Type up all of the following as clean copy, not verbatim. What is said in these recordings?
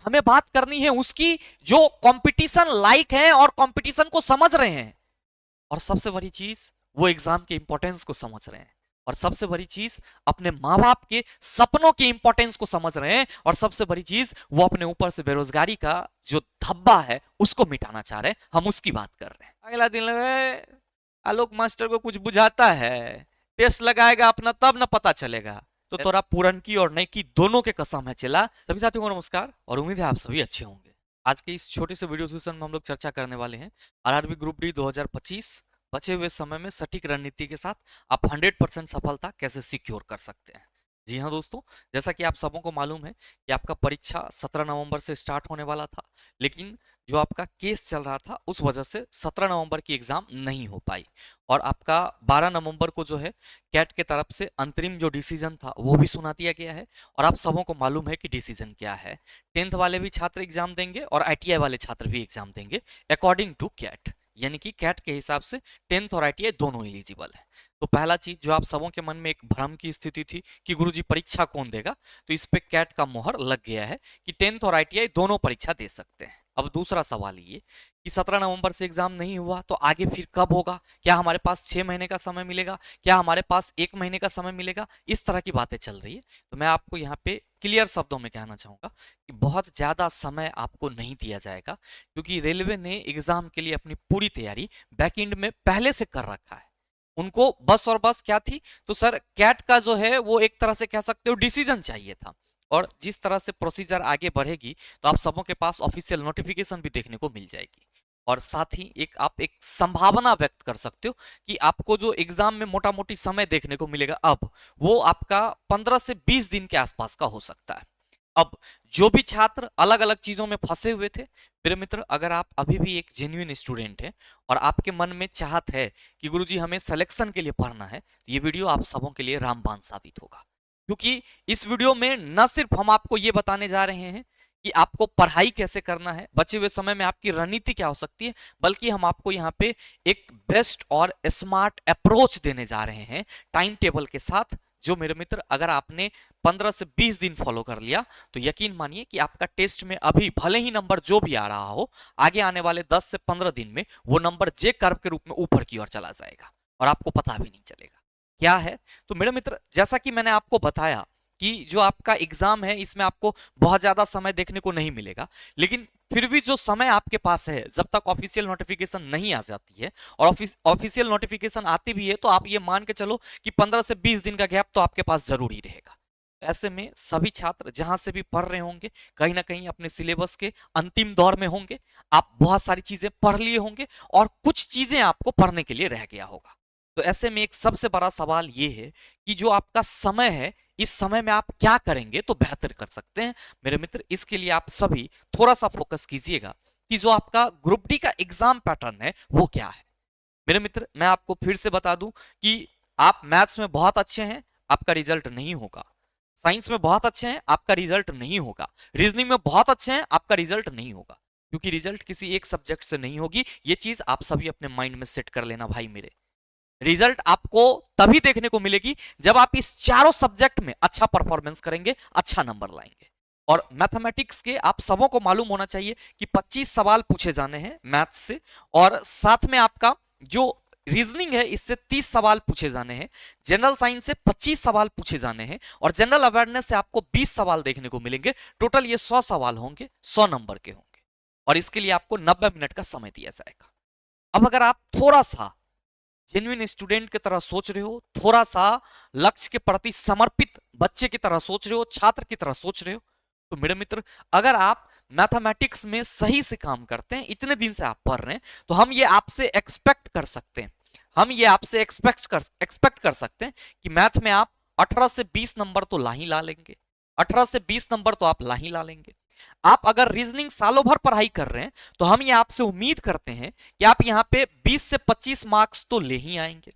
हमें बात करनी है उसकी जो कंपटीशन लाइक है और कंपटीशन को समझ रहे हैं, और सबसे बड़ी चीज वो एग्जाम के इंपॉर्टेंस को समझ रहे हैं, और सबसे बड़ी चीज अपने माँ बाप के सपनों के इंपॉर्टेंस को समझ रहे हैं, और सबसे बड़ी चीज वो अपने ऊपर से बेरोजगारी का जो धब्बा है उसको मिटाना चाह रहे हैं। हम उसकी बात कर रहे हैं। अगला दिन लगे आलोक मास्टर को कुछ बुझाता है, टेस्ट लगाएगा अपना तब ना पता चलेगा। तो तोरा पूरन की और नई की दोनों के कसम है चला। सभी साथियों को नमस्कार और उम्मीद है आप सभी अच्छे होंगे। आज के इस छोटे से वीडियो सेशन में हम लोग चर्चा करने वाले हैं आरआरबी ग्रुप डी 2025 बचे हुए समय में सटीक रणनीति के साथ आप 100% सफलता कैसे सिक्योर कर सकते हैं। जी हाँ दोस्तों, जैसा कि आप सबों को मालूम है कि आपका परीक्षा 17 नवंबर से स्टार्ट होने वाला था, लेकिन जो आपका केस चल रहा था उस वजह से 17 नवंबर की एग्जाम नहीं हो पाई, और आपका 12 नवंबर को जो है कैट के तरफ से अंतरिम जो डिसीजन था वो भी सुना दिया गया है। और आप सबों को मालूम है कि डिसीजन क्या है। 10th वाले भी छात्र एग्जाम देंगे और आईटीआई वाले छात्र भी एग्जाम देंगे अकॉर्डिंग टू कैट, यानी कि कैट के हिसाब से 10th और आईटीआई दोनों एलिजिबल है। तो पहला चीज जो आप सबों के मन में एक भ्रम की स्थिति थी कि गुरुजी परीक्षा कौन देगा, तो इस पे कैट का मोहर लग गया है कि 10th और आईटीआई दोनों परीक्षा दे सकते हैं। अब दूसरा सवाल ये कि 17 नवंबर से एग्जाम नहीं हुआ तो आगे फिर कब होगा, क्या हमारे पास 6 महीने का समय मिलेगा, क्या हमारे पास 1 महीने का समय मिलेगा, इस तरह की बातें चल रही है। तो मैं आपको यहाँ पे क्लियर शब्दों में कहना चाहूंगा कि बहुत ज्यादा समय आपको नहीं दिया जाएगा, क्योंकि रेलवे ने एग्जाम के लिए अपनी पूरी तैयारी बैकएंड में पहले से कर रखा है। उनको बस और बस क्या थी, तो सर कैट का जो है वो एक तरह से कह सकते हो डिसीजन चाहिए था, और जिस तरह से प्रोसीजर आगे बढ़ेगी तो आप सबों के पास ऑफिशियल नोटिफिकेशन भी देखने को मिल जाएगी, और साथ ही आप एक संभावना व्यक्त कर सकते हो कि आपको जो एग्जाम में मोटा मोटी समय देखने को मिलेगा अब वो आपका 15 से 20 दिन के आसपास का हो सकता है। अब जो भी छात्र अलग अलग चीजों में फंसे हुए थे, मेरे मित्र अगर आप अभी भी एक जेन्युइन स्टूडेंट हैं और आपके मन में चाहत है कि गुरुजी हमें सिलेक्शन के लिए पढ़ना है, तो ये वीडियो आप सबों के लिए रामबाण साबित होगा। क्योंकि इस वीडियो में न सिर्फ हम आपको ये बताने जा रहे हैं कि आपको पढ़ाई कैसे करना है, बचे हुए समय में आपकी रणनीति क्या हो सकती है, बल्कि हम आपको यहाँ पे एक बेस्ट और स्मार्ट अप्रोच देने जा रहे हैं टाइम टेबल के साथ, जो मेरे मित्र अगर आपने 15 से 20 दिन फॉलो कर लिया तो यकीन मानिए कि आपका टेस्ट में अभी भले ही नंबर जो भी आ रहा हो, आगे आने वाले 10 से 15 दिन में वो नंबर जे कर्व के रूप में ऊपर की ओर चला जाएगा और आपको पता भी नहीं चलेगा क्या है। तो मेरे मित्र जैसा कि मैंने आपको बताया कि जो आपका एग्जाम है इसमें आपको बहुत ज्यादा समय देखने को नहीं मिलेगा, लेकिन फिर भी जो समय आपके पास है जब तक ऑफिशियल नोटिफिकेशन नहीं आ जाती है, और ऑफिशियल नोटिफिकेशन आती भी है तो आप ये मान के चलो कि 15 से 20 दिन का गैप तो आपके पास जरूर ही रहेगा। ऐसे में सभी छात्र जहां से भी पढ़ रहे होंगे कहीं ना कहीं अपने सिलेबस के अंतिम दौर में होंगे, आप बहुत सारी चीजें पढ़ लिए होंगे और कुछ चीजें आपको पढ़ने के लिए रह गया होगा। तो ऐसे में एक सबसे बड़ा सवाल ये है कि जो आपका समय है इस समय में आप क्या करेंगे तो बेहतर कर सकते हैं। मेरे मित्र इसके लिए आप सभी थोड़ा सा फोकस कीजिएगा कि जो आपका ग्रुप डी का एग्जाम पैटर्न है वो क्या है। मेरे मित्र मैं आपको फिर से बता दूं कि आप मैथ्स में बहुत अच्छे हैं, आपका रिजल्ट नहीं होगा। साइंस में बहुत अच्छे हैं, आपका रिजल्ट नहीं होगा। रीजनिंग में बहुत अच्छे हैं, आपका रिजल्ट नहीं होगा, क्योंकि रिजल्ट किसी एक सब्जेक्ट से नहीं होगी। ये चीज आप सभी अपने माइंड में सेट कर लेना भाई मेरे। रिजल्ट आपको तभी देखने को मिलेगी जब आप इस चारों सब्जेक्ट में अच्छा परफॉर्मेंस करेंगे, अच्छा नंबर लाएंगे। और मैथमेटिक्स के आप सबों को मालूम होना चाहिए कि 25 सवाल पूछे जाने हैं मैथ्स से, और साथ में आपका जो रीजनिंग है इससे 30 सवाल पूछे जाने हैं, जनरल साइंस से 25 सवाल पूछे जाने हैं, और जनरल अवेयरनेस से आपको 20 सवाल देखने को मिलेंगे। टोटल ये 100 सवाल होंगे, 100 नंबर के होंगे, और इसके लिए आपको 90 मिनट का समय दिया जाएगा। अब अगर आप थोड़ा सा जेन्युइन स्टूडेंट की तरह सोच रहे हो, थोड़ा सा लक्ष्य के प्रति समर्पित बच्चे की तरह सोच रहे हो, छात्र की तरह सोच रहे हो, तो मेरे मित्र अगर आप मैथमेटिक्स में सही से काम करते हैं, इतने दिन से आप पढ़ रहे हैं, तो हम ये आपसे एक्सपेक्ट कर सकते हैं, हम ये आपसे एक्सपेक्ट कर सकते हैं कि मैथ में आप 18 से 20 नंबर तो ला ही ला लेंगे, 18 से 20 नंबर तो आप ला ही ला लेंगे। आप अगर रीजनिंग सालों भर पढ़ाई कर रहे हैं तो हम ये आपसे उम्मीद करते हैं कि आप यहां पे 20 से 25 मार्क्स तो ले ही आएंगे।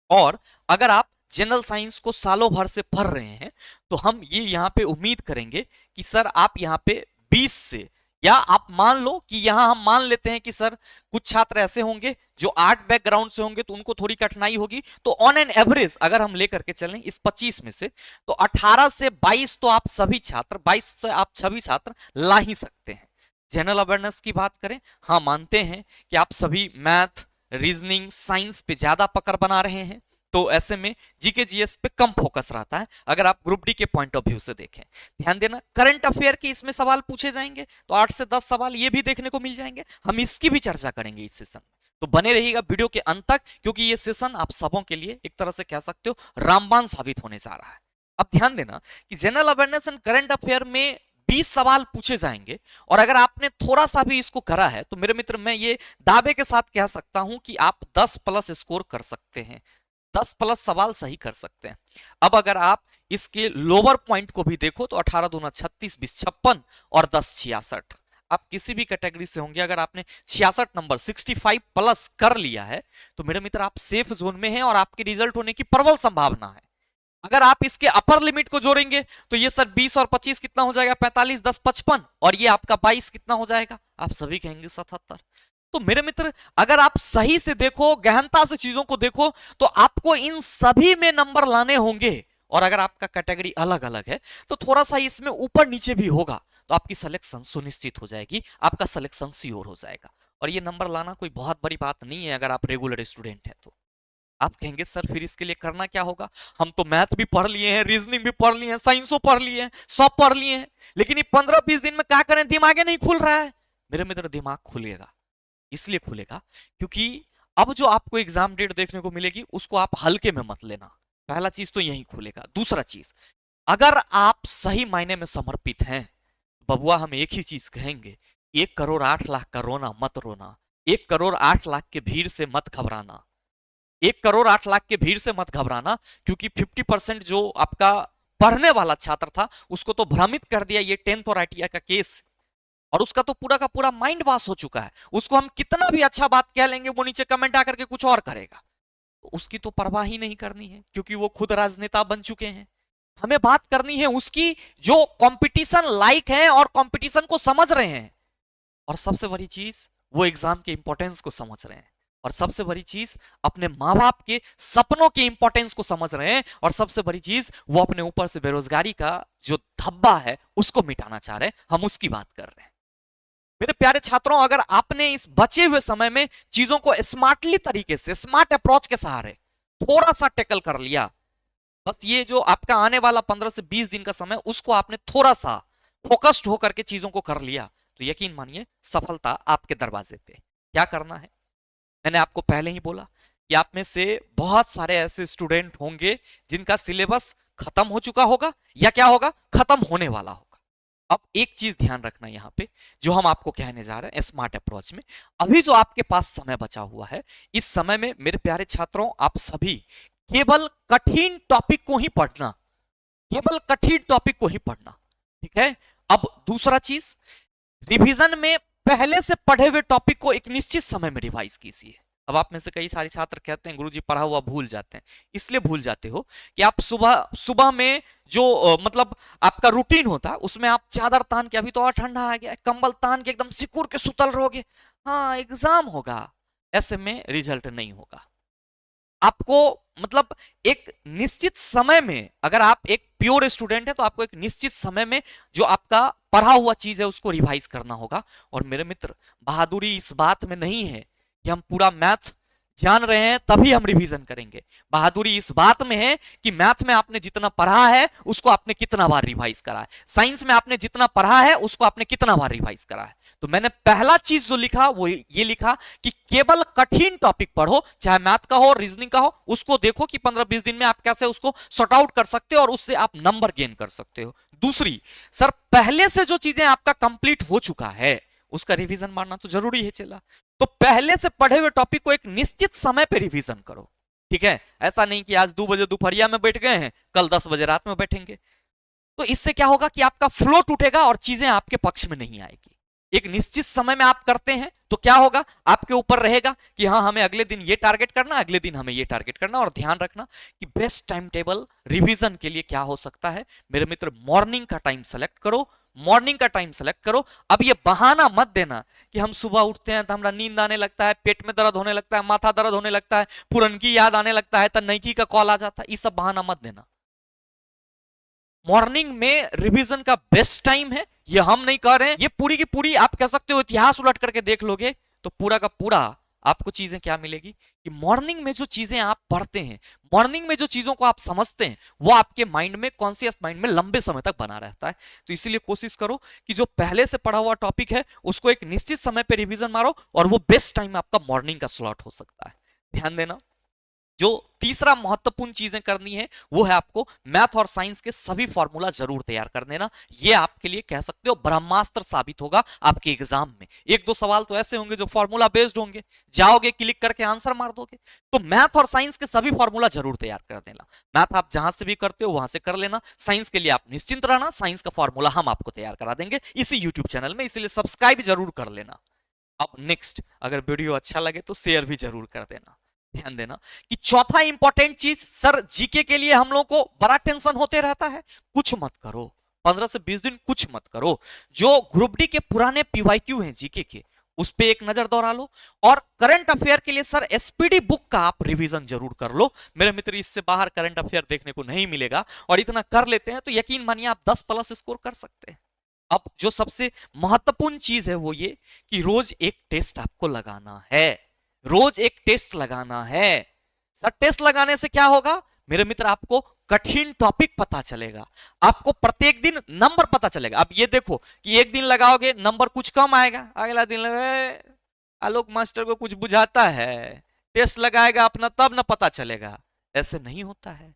और अगर आप जनरल साइंस को सालों भर से पढ़ रहे हैं तो हम ये यहां पे उम्मीद करेंगे कि सर आप यहां पे 20 से या आप मान लो कि यहां हम मान लेते हैं कि सर कुछ छात्र ऐसे होंगे जो आर्ट बैकग्राउंड से होंगे तो उनको थोड़ी कठिनाई होगी, तो ऑन एन एवरेज अगर हम लेकर के चलें इस 25 में से, तो 18 से 22 तो आप सभी छात्र, 22 से आप सभी छात्र ला ही सकते हैं। जनरल अवेयरनेस की बात करें, हाँ मानते हैं कि आप सभी मैथ, रीजनिंग, साइंस पे ज्यादा पकड़ बना रहे हैं, तो ऐसे में जीके जीएस पे कम फोकस रहता है अगर आप ग्रुप डी के पॉइंट ऑफ व्यू से देखें। ध्यान देना, करंट अफेयर के इसमें सवाल पूछे जाएंगे, तो 8 से 10 सवाल ये भी देखने को मिल जाएंगे, हम इसकी भी चर्चा करेंगे इस सेशन में, तो बने रहिएगा वीडियो के अंत तक, क्योंकि ये सेशन आप सबों के लिए एक तरह से कह सकते हो रामबाण साबित होने जा रहा है। अब ध्यान देना कि general awareness and current affair में 20 सवाल पूछे जाएंगे, और अगर आपने थोड़ा सा भी इसको करा है तो मेरे मित्र मैं ये दावे के साथ कह सकता हूं कि आप 10 प्लस स्कोर कर सकते हैं, 10 प्लस सवाल सही कर सकते हैं। अब अगर आप इसके लोअर पॉइंट को भी देखो तो 18 दूना 36, 20 56 और 10 66, आप किसी भी कैटेगरी से होंगे, अगर आपने 66 नंबर 65 प्लस कर लिया है तो मेरे मित्र आप सेफ जोन में हैं और आपके रिजल्ट होने की प्रबल संभावना है। अगर आप इसके अपर लिमिट को जोड़ेंगे तो ये सर 20 और 25 कितना हो जाएगा, 45, 10 55, और ये आपका 22 कितना हो जाएगा, आप सभी कहेंगे 77। तो मेरे मित्र अगर आप सही से देखो, गहनता से चीजों को देखो, तो आपको इन सभी में नंबर लाने होंगे, और अगर आपका कैटेगरी अलग अलग है तो थोड़ा सा इसमें ऊपर नीचे भी होगा, तो आपकी सिलेक्शन सुनिश्चित हो जाएगी, आपका सिलेक्शन श्योर हो जाएगा। और ये नंबर लाना कोई बहुत बड़ी बात नहीं है अगर आप रेगुलर स्टूडेंट हैं तो। आप कहेंगे सर फिर इसके लिए करना क्या होगा, हम तो मैथ भी पढ़ लिए हैं, रीजनिंग भी पढ़ लिए हैं, साइंसो पढ़ लिए हैं, सब पढ़ लिए हैं, लेकिन ये 15-20 दिन में क्या करें, दिमाग नहीं खुल रहा है। मेरे मित्र दिमाग खुलेगा, इसलिए खुलेगा क्योंकि अब जो आपको एग्जाम डेट देखने को मिलेगी उसको आप हल्के में मत लेना, पहला चीज तो यही खुलेगा। दूसरा चीज, अगर आप सही मायने में समर्पित हैं, बबुआ हम एक ही चीज कहेंगे, 1 करोड़ 8 लाख का रोना मत रोना, 1 करोड़ 8 लाख के भीड़ से मत घबराना, 1 करोड़ 8 लाख के भीड़ से मत घबराना, क्योंकि 50% जो आपका पढ़ने वाला छात्र था उसको तो भ्रमित कर दिया ये 10th और आईटीआई का केस, और उसका तो पूरा का पूरा माइंड वॉश हो चुका है, उसको हम कितना भी अच्छा बात कह लेंगे वो नीचे कमेंट आकर के कुछ और करेगा, तो उसकी तो परवाह ही नहीं करनी है क्योंकि वो खुद राजनेता बन चुके हैं। हमें बात करनी है उसकी जो कंपटीशन लाइक है और कंपटीशन को समझ रहे हैं, और सबसे बड़ी चीज वो एग्जाम के इंपॉर्टेंस को समझ रहे हैं, और सबसे बड़ी चीज अपने माँ बाप के सपनों के इंपॉर्टेंस को समझ रहे हैं, और सबसे बड़ी चीज वो अपने ऊपर से बेरोजगारी का जो धब्बा है उसको मिटाना चाह रहे हैं, हम उसकी बात कर रहे हैं। मेरे प्यारे छात्रों, अगर आपने इस बचे हुए समय में चीजों को स्मार्टली तरीके से, स्मार्ट अप्रोच के सहारे थोड़ा सा टेकल कर लिया, बस ये जो आपका आने वाला 15 से 20 दिन का समय उसको आपने थोड़ा सा फोकस्ड होकर के चीजों को कर लिया, तो यकीन मानिए सफलता आपके दरवाजे पे। क्या करना है, मैंने आपको पहले ही बोला कि आप में से बहुत सारे ऐसे स्टूडेंट होंगे जिनका सिलेबस खत्म हो चुका होगा या क्या होगा, खत्म होने वाला होगा। अब एक चीज ध्यान रखना यहां पे जो हम आपको कहने जा रहे हैं स्मार्ट अप्रोच में, अभी जो आपके पास समय बचा हुआ है, इस समय में मेरे प्यारे छात्रों आप सभी केवल कठिन टॉपिक को ही पढ़ना, केवल कठिन टॉपिक को ही पढ़ना, ठीक है। अब दूसरा चीज, रिवीजन में पहले से पढ़े हुए टॉपिक को एक निश्चित समय में रिवाइज कीजिए। अब आप में से कई सारे छात्र कहते हैं गुरुजी पढ़ा हुआ भूल जाते हैं, इसलिए भूल जाते हो कि आप सुबह सुबह में जो मतलब आपका रूटीन होता है उसमें आप चादर तान के, अभी तो और ठंडा आ गया है, कंबल तान के एकदम सिकुड़ के सुतल रहोगे, हाँ एग्जाम होगा, ऐसे में रिजल्ट नहीं होगा। आपको मतलब एक निश्चित समय में, अगर आप एक प्योर स्टूडेंट है तो आपको एक निश्चित समय में जो आपका पढ़ा हुआ चीज है उसको रिवाइज करना होगा। और मेरे मित्र बहादुरी इस बात में नहीं है कि हम पूरा मैथ जान रहे हैं तभी हम रिवीजन करेंगे, बहादुरी इस बात में है कि मैथ में आपने जितना पढ़ा है उसको आपने कितना बार रिवाइज करा है, साइंस में आपने जितना पढ़ा है उसको आपने कितना बार रिवाइज करा है। तो मैंने पहला चीज जो लिखा वो ये लिखा कि केवल कठिन टॉपिक पढ़ो, चाहे मैथ का हो रीजनिंग का हो, उसको देखो कि 15-20 दिन में आप कैसे उसको सॉर्ट आउट कर सकते हो और उससे आप नंबर गेन कर सकते हो। दूसरी, सर पहले से जो चीजें आपका कंप्लीट हो चुका है उसका रिवीजन मारना तो जरूरी है चला, तो पहले से पढ़े हुए टॉपिक को एक निश्चित समय पे रिवीजन करो, ठीक है। ऐसा नहीं कि आज 2 बजे दोपहरिया में बैठ गए हैं, कल 10 बजे रात में बैठेंगे, तो इससे क्या होगा कि आपका फ्लो टूटेगा और चीजें आपके पक्ष में नहीं आएगी। एक निश्चित समय में आप करते हैं तो क्या होगा, आपके ऊपर रहेगा कि हाँ हमें अगले दिन ये टारगेट करना, अगले दिन हमें ये टारगेट करना। और ध्यान रखना कि बेस्ट टाइम टेबल रिवीजन के लिए क्या हो सकता है मेरे मित्र, मॉर्निंग का टाइम सेलेक्ट करो, मॉर्निंग का टाइम सेलेक्ट करो। अब ये बहाना मत देना कि हम सुबह उठते हैं तो हमारा नींद आने लगता है, पेट में दर्द होने लगता है, माथा दर्द होने लगता है, पुरनकी याद आने लगता है, तो नईकी का कॉल आ जाता है। ये सब बहाना मत देना। मॉर्निंग में रिवीजन का बेस्ट टाइम है, ये हम नहीं कह रहे हैं, ये पूरी की पूरी आप कह सकते हो इतिहास उलट करके देख लोगे तो पूरा का पूरा आपको चीजें क्या मिलेगी कि मॉर्निंग में जो चीजें आप पढ़ते हैं, मॉर्निंग में जो चीजों को आप समझते हैं, वो आपके माइंड में, कॉन्शियस माइंड में लंबे समय तक बना रहता है। तो इसीलिए कोशिश करो कि जो पहले से पढ़ा हुआ टॉपिक है उसको एक निश्चित समय पे रिवीजन मारो, और वो बेस्ट टाइम आपका मॉर्निंग का स्लॉट हो सकता है। ध्यान देना। जो तीसरा महत्वपूर्ण चीजें करनी है वो है आपको मैथ और साइंस के सभी फॉर्मूला जरूर तैयार कर देना। ये आपके लिए कह सकते हो ब्रह्मास्त्र साबित होगा आपके एग्जाम में। एक दो सवाल तो ऐसे होंगे जो फॉर्मूला बेस्ड होंगे, जाओगे क्लिक करके आंसर मार दोगे। तो मैथ और साइंस के सभी फॉर्मूला जरूर तैयार कर देना। मैथ आप जहां से भी करते हो वहां से कर लेना, साइंस के लिए आप निश्चिंत रहना, साइंस का फॉर्मूला हम आपको तैयार करा देंगे इसी यूट्यूब चैनल में, इसलिए सब्सक्राइब जरूर कर लेना। अब नेक्स्ट, अगर वीडियो अच्छा लगे तो शेयर भी जरूर कर देना। ध्यान देना कि चौथा इंपॉर्टेंट चीज, सर जीके के लिए हम लोग को बड़ा टेंशन होते रहता है, कुछ मत करो। 15 से 20 दिन कुछ मत करो। जो ग्रुप डी के पुराने पीवाईक्यू हैं जीके के, उस पे एक नजर दौड़ा लो। और करंट अफेयर के लिए सर एसपीडी बुक का आप रिवीजन जरूर कर लो मेरे मित्र, इससे बाहर करंट अफेयर देखने को नहीं मिलेगा। और इतना कर लेते हैं तो यकीन मानिए आप 10+ स्कोर कर सकते हैं। अब जो सबसे महत्वपूर्ण चीज है वो ये कि रोज एक टेस्ट आपको लगाना है, रोज एक टेस्ट लगाना है। सर टेस्ट लगाने से क्या होगा मेरे मित्र, आपको कठिन टॉपिक पता चलेगा, आपको प्रत्येक दिन नंबर पता चलेगा। अब ये देखो कि एक दिन लगाओगे नंबर कुछ कम आएगा, अगला दिन आलोक मास्टर को कुछ बुझाता है, टेस्ट लगाएगा अपना तब ना पता चलेगा। ऐसे नहीं होता है,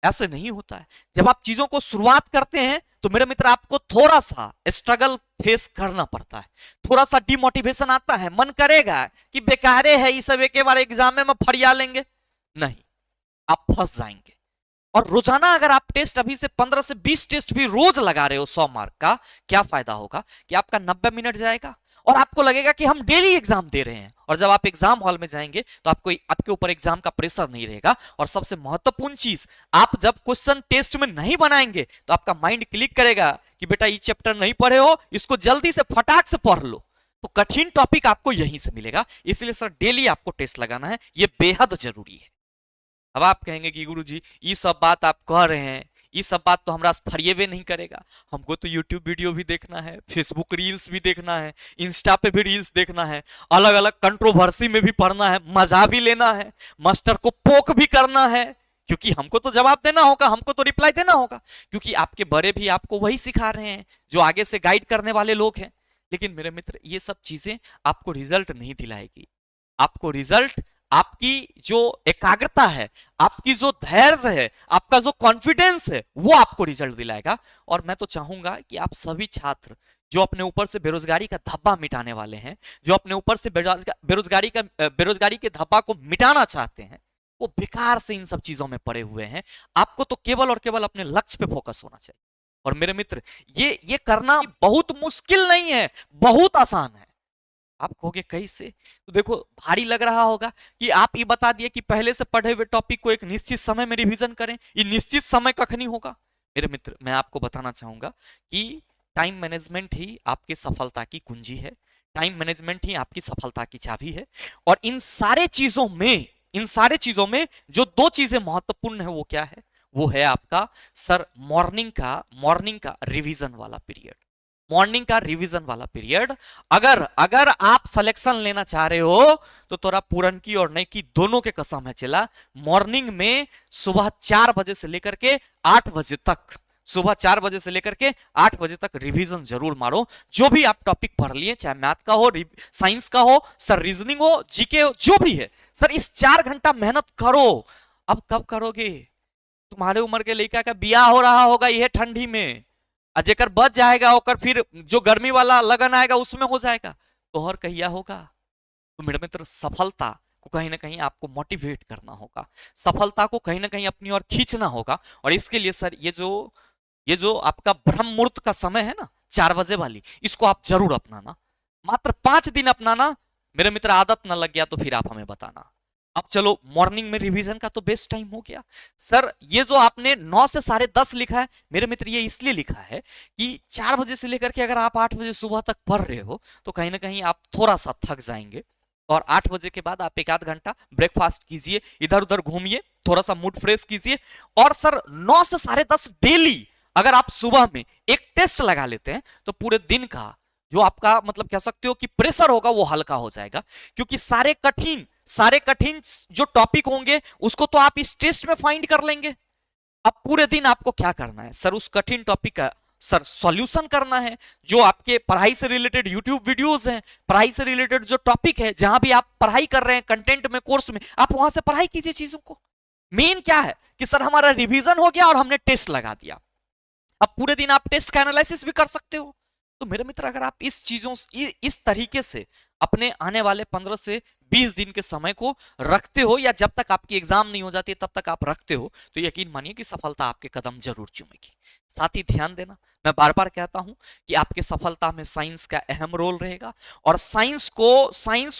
ऐसे नहीं होता है। जब आप चीजों को शुरुआत करते हैं तो मेरे मित्र आपको थोड़ा सा स्ट्रगल फेस करना पड़ता है, थोड़ा सा डिमोटिवेशन आता है, मन करेगा कि बेकारे है ये सब, एक बार एग्जाम में फरिया लेंगे, नहीं, आप फंस जाएंगे। और रोजाना अगर आप टेस्ट अभी से 15 से 20 टेस्ट भी रोज लगा रहे हो 100 मार्क का, क्या फायदा होगा कि आपका 90 मिनट जाएगा और आपको लगेगा कि हम डेली एग्जाम दे रहे हैं। और जब आप एग्जाम हॉल में जाएंगे तो आपको आपके ऊपर एग्जाम का प्रेशर नहीं रहेगा। और सबसे महत्वपूर्ण चीज, आप जब क्वेश्चन टेस्ट में नहीं बनाएंगे तो आपका माइंड क्लिक करेगा कि बेटा ये चैप्टर नहीं पढ़े हो, इसको जल्दी से फटाक से पढ़ लो। तो कठिन टॉपिक आपको यहीं से मिलेगा, इसलिए सर डेली आपको टेस्ट लगाना है, ये बेहद जरूरी है। अब आप कहेंगे कि गुरुजी ये सब बात आप कह रहे हैं, ये सब बात तो हमरा फरिएबे नहीं करेगा, हमको तो यूट्यूब वीडियो भी देखना है, फेसबुक रील्स भी देखना है, इंस्टा पे भी रील्स देखना है, अलग अलग कंट्रोवर्सी में भी पढ़ना है, मजा भी लेना है, मास्टर को पोक भी करना है, क्योंकि हमको तो जवाब देना होगा, हमको तो रिप्लाई देना होगा, क्योंकि आपके बड़े भी आपको वही सिखा रहे हैं जो आगे से गाइड करने वाले लोग हैं। लेकिन मेरे मित्र ये सब चीजें आपको रिजल्ट नहीं दिलाएगी। आपको रिजल्ट आपकी जो एकाग्रता है, आपकी जो धैर्य है, आपका जो कॉन्फिडेंस है, वो आपको रिजल्ट दिलाएगा। और मैं तो चाहूंगा कि आप सभी छात्र जो अपने ऊपर से बेरोजगारी का धब्बा मिटाने वाले हैं, जो अपने ऊपर से बेरोजगारी के धब्बा को मिटाना चाहते हैं, वो बेकार से इन सब चीजों में पड़े हुए हैं। आपको तो केवल और केवल अपने लक्ष्य पे फोकस होना चाहिए। और मेरे मित्र ये करना बहुत मुश्किल नहीं है, बहुत आसान है। आप कहोगे कैसे, तो देखो भारी लग रहा होगा कि आप ये बता दिए कि पहले से पढ़े हुए टॉपिक को एक निश्चित समय में रिवीजन करें। ये निश्चित समय कखनी होगा मेरे मित्र, मैं आपको बताना चाहूंगा कि टाइम मैनेजमेंट ही आपकी सफलता की कुंजी है, टाइम मैनेजमेंट ही आपकी सफलता की चाबी है। और इन सारे चीजों में जो दो चीजें महत्वपूर्ण है वो क्या है, वो है आपका सर मॉर्निंग का रिवीजन वाला पीरियड। मॉर्निंग का रिवीजन वाला पीरियड अगर आप सिलेक्शन लेना चाह रहे हो तो तोरा पूरन की और नई की दोनों के कसम है चला। मॉर्निंग में सुबह 4 बजे से लेकर के 8 बजे तक, सुबह 4 बजे से लेकर के 8 बजे तक रिवीजन जरूर मारो। जो भी आप टॉपिक पढ़ लिए, चाहे मैथ का हो, साइंस का हो, सर रीजनिंग हो, जीके हो, जो भी है सर, इस 4 घंटा मेहनत करो। अब कब करोगे, तुम्हारे उम्र के लड़का का बियाह हो रहा होगा यह ठंडी में, जेकर बच जाएगा होकर फिर जो गर्मी वाला लगन आएगा उसमें हो जाएगा, तो और कहिया होगा। तो मेरे मित्र सफलता को कहीं ना कहीं आपको मोटिवेट करना होगा, सफलता को कहीं ना कहीं अपनी ओर खींचना होगा। और इसके लिए सर ये जो आपका ब्रह्म मुहूर्त का समय है ना 4 बजे वाली, इसको आप जरूर अपनाना। मात्र 5 दिन अपनाना मेरे मित्र, आदत ना लग गया तो फिर आप हमें बताना। अब चलो मॉर्निंग में रिवीजन का तो बेस्ट टाइम हो गया। सर ये जो आपने 9 से 10:30 लिखा है मेरे मित्र, ये इसलिए लिखा है कि 4 बजे से लेकर के अगर आप 8 बजे सुबह तक पढ़ रहे हो तो कहीं ना कहीं आप थोड़ा सा थक जाएंगे। और 8 बजे के बाद आप 1 आध घंटा ब्रेकफास्ट कीजिए, इधर उधर घूमिए, थोड़ा सा मूड फ्रेश कीजिए। और सर 9 से 10:30 डेली अगर आप सुबह में एक टेस्ट लगा लेते हैं तो पूरे दिन का जो आपका मतलब कह सकते हो कि प्रेशर होगा वो हल्का हो जाएगा। क्योंकि सारे कठिन जो टॉपिक होंगे उसको तो आप इस टेस्ट में फाइंड कर लेंगे। अब पूरे दिन आपको क्या करना है सर, उस कठिन टॉपिक का सर सॉल्यूशन करना है। जो आपके पढ़ाई से रिलेटेड यूट्यूब वीडियोस हैं, पढ़ाई से रिलेटेड जो टॉपिक है, जहां भी आप पढ़ाई कर रहे हैं कंटेंट में, कोर्स में, आप वहां से पढ़ाई कीजिए चीजों को। मेन क्या है कि सर हमारा रिवीजन हो गया और हमने टेस्ट लगा दिया। अब पूरे दिन आप टेस्ट का एनालिसिस भी कर सकते हो। तो मेरे मित्र अगर आप इस चीजों इस तरीके से अपने आने वाले 15 से 20 दिन के समय को रखते हो, या जब तक आपकी एग्जाम नहीं हो जाती तब तक आप रखते हो, तो यकीन मानिए कि सफलता आपके कदम जरूर चूमेगी। साथ ही ध्यान देना, मैं बार बार कहता हूं कि आपकी सफलता में साइंस का अहम रोल रहेगा। और साइंस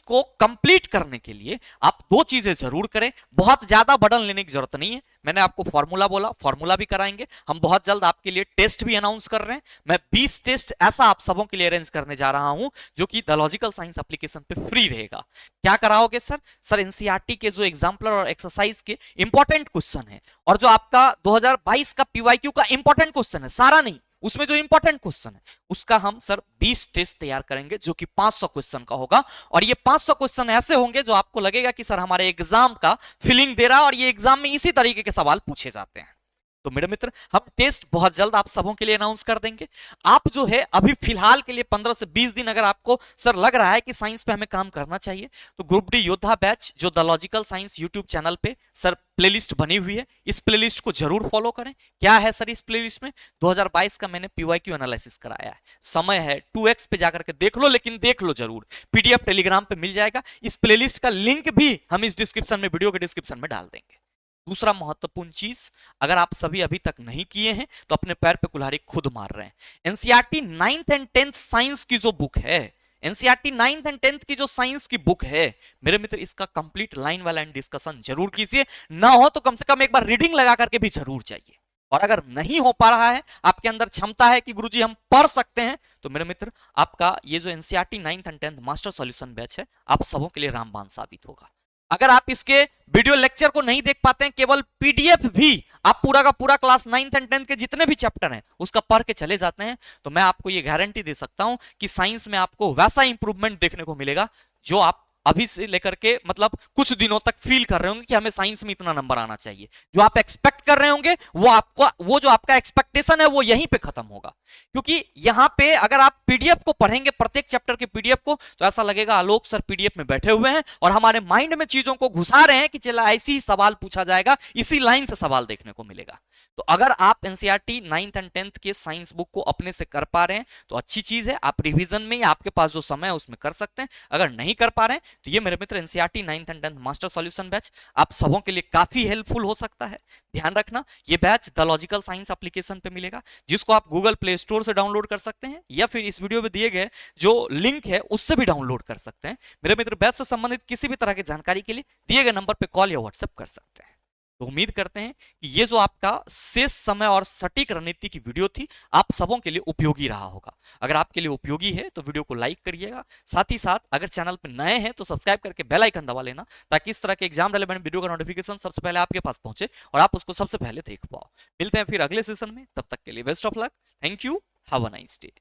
को कंप्लीट करने के लिए आप 2 चीजें जरूर करें। बहुत ज्यादा बर्डन लेने की जरूरत नहीं है। मैंने आपको फॉर्मूला बोला, फॉर्मूला भी कराएंगे हम। बहुत जल्द आपके लिए टेस्ट भी अनाउंस कर रहे हैं। मैं 20 टेस्ट ऐसा आप सबों के लिए अरेंज करने जा रहा हूं जो कि द लॉजिकल साइंस एप्लीकेशन पे फ्री रहेगा। क्या कराओगे सर एनसीईआरटी के जो एग्जाम्पलर और एक्सरसाइज के इंपॉर्टेंट क्वेश्चन है, और जो आपका 2022 का पीवाईक्यू का इंपॉर्टेंट क्वेश्चन है, सारा नहीं, उसमें जो इंपॉर्टेंट क्वेश्चन है उसका हम सर 20 टेस्ट तैयार करेंगे जो कि 500 क्वेश्चन का होगा। और ये 500 क्वेश्चन ऐसे होंगे जो आपको लगेगा कि सर हमारे एग्जाम का फीलिंग दे रहा है और ये एग्जाम में इसी तरीके के सवाल पूछे जाते हैं। तो मेरे मित्र हम टेस्ट बहुत जल्द आप सबों के लिए अनाउंस कर देंगे। आप जो है अभी फिलहाल के लिए 15 से 20 दिन अगर आपको सर लग रहा है कि साइंस पे हमें काम करना चाहिए, तो ग्रुप डी योद्धा बैच जो the logical science YouTube channel पे सर प्लेलिस्ट बनी हुई है, इस प्लेलिस्ट को जरूर फॉलो करें। क्या है सर इस प्लेलिस्ट में? 2022 का मैंने पीवाईक्यू एनालिसिस कराया है। समय है 2x पे जाकर के देख लो, लेकिन देख लो जरूर। पीडीएफ टेलीग्राम पे मिल जाएगा। इस प्लेलिस्ट का लिंक भी हम इस डिस्क्रिप्शन में, वीडियो के डिस्क्रिप्शन में डाल देंगे। दूसरा महत्वपूर्ण चीज, अगर आप सभी अभी तक नहीं किए हैं तो अपने पैर पे कुल्हाड़ी खुद मार रहे हैं। NCERT 9th and 10th science की जो बुक है, एनसीईआरटी 9th एंड 10th की जो साइंस की बुक है मेरे मित्र, इसका कंप्लीट लाइन वाला डिस्कशन जरूर कीजिए। ना हो तो कम से कम एक बार रीडिंग लगा करके भी जरूर जाइए। और अगर नहीं हो पा रहा है, आपके अंदर क्षमता है कि गुरुजी हम पढ़ सकते हैं, तो मेरे मित्र आपका ये जो NCERT 9th and 10th master solution batch है आप सबों के लिए रामबाण साबित होगा। अगर आप इसके वीडियो लेक्चर को नहीं देख पाते हैं, केवल पीडीएफ भी आप पूरा का पूरा क्लास 9th एंड 10th के जितने भी चैप्टर हैं उसका पढ़ के चले जाते हैं, तो मैं आपको ये गारंटी दे सकता हूं कि साइंस में आपको वैसा इंप्रूवमेंट देखने को मिलेगा जो आप अभी से लेकर के मतलब कुछ दिनों तक फील कर रहे होंगे कि हमें साइंस में इतना नंबर आना चाहिए। जो आप एक्सपेक्ट कर रहे होंगे वो जो आपका एक्सपेक्टेशन है वो यहीं पे खत्म होगा। क्योंकि यहां पे अगर आप पीडीएफ को पढ़ेंगे, प्रत्येक चैप्टर के पीडीएफ को, तो ऐसा लगेगा आलोक सर पीडीएफ में बैठे हुए हैं और हमारे माइंड में चीजों को घुसा रहे हैं कि चला ऐसी ही सवाल पूछा जाएगा, इसी लाइन से सवाल देखने को मिलेगा। तो अगर आप एनसीईआरटी 9th एंड 10th के साइंस बुक को अपने से कर पा रहे हैं तो अच्छी चीज है। आप रिवीजन में या आपके पास जो समय है उसमें कर सकते हैं। अगर नहीं कर पा रहे हैं तो ये मेरे मित्र NCERT 9th and 10th master solution batch आप सबों के लिए काफी हेल्पफुल हो सकता है। ध्यान रखना, ये batch the logical science application पे मिलेगा, जिसको आप गूगल प्ले स्टोर से डाउनलोड कर सकते हैं या फिर इस वीडियो में दिए गए जो लिंक है उससे भी डाउनलोड कर सकते हैं। मेरे मित्र बैच से संबंधित किसी भी तरह की जानकारी के लिए दिए गए नंबर पर कॉल या व्हाट्सएप कर सकते हैं। तो उम्मीद करते हैं कि ये जो आपका शेष समय और सटीक रणनीति की वीडियो थी आप सबों के लिए उपयोगी रहा होगा। अगर आपके लिए उपयोगी है तो वीडियो को लाइक करिएगा। साथ ही साथ अगर चैनल पर नए हैं तो सब्सक्राइब करके बेल आइकन दबा लेना, ताकि इस तरह के एग्जाम रिलेवेंट वीडियो का नोटिफिकेशन सबसे पहले आपके पास पहुंचे और आप उसको सबसे पहले देख पाओ। मिलते हैं फिर अगले सेशन में, तब तक के लिए best of luck. Thank you, have a nice day.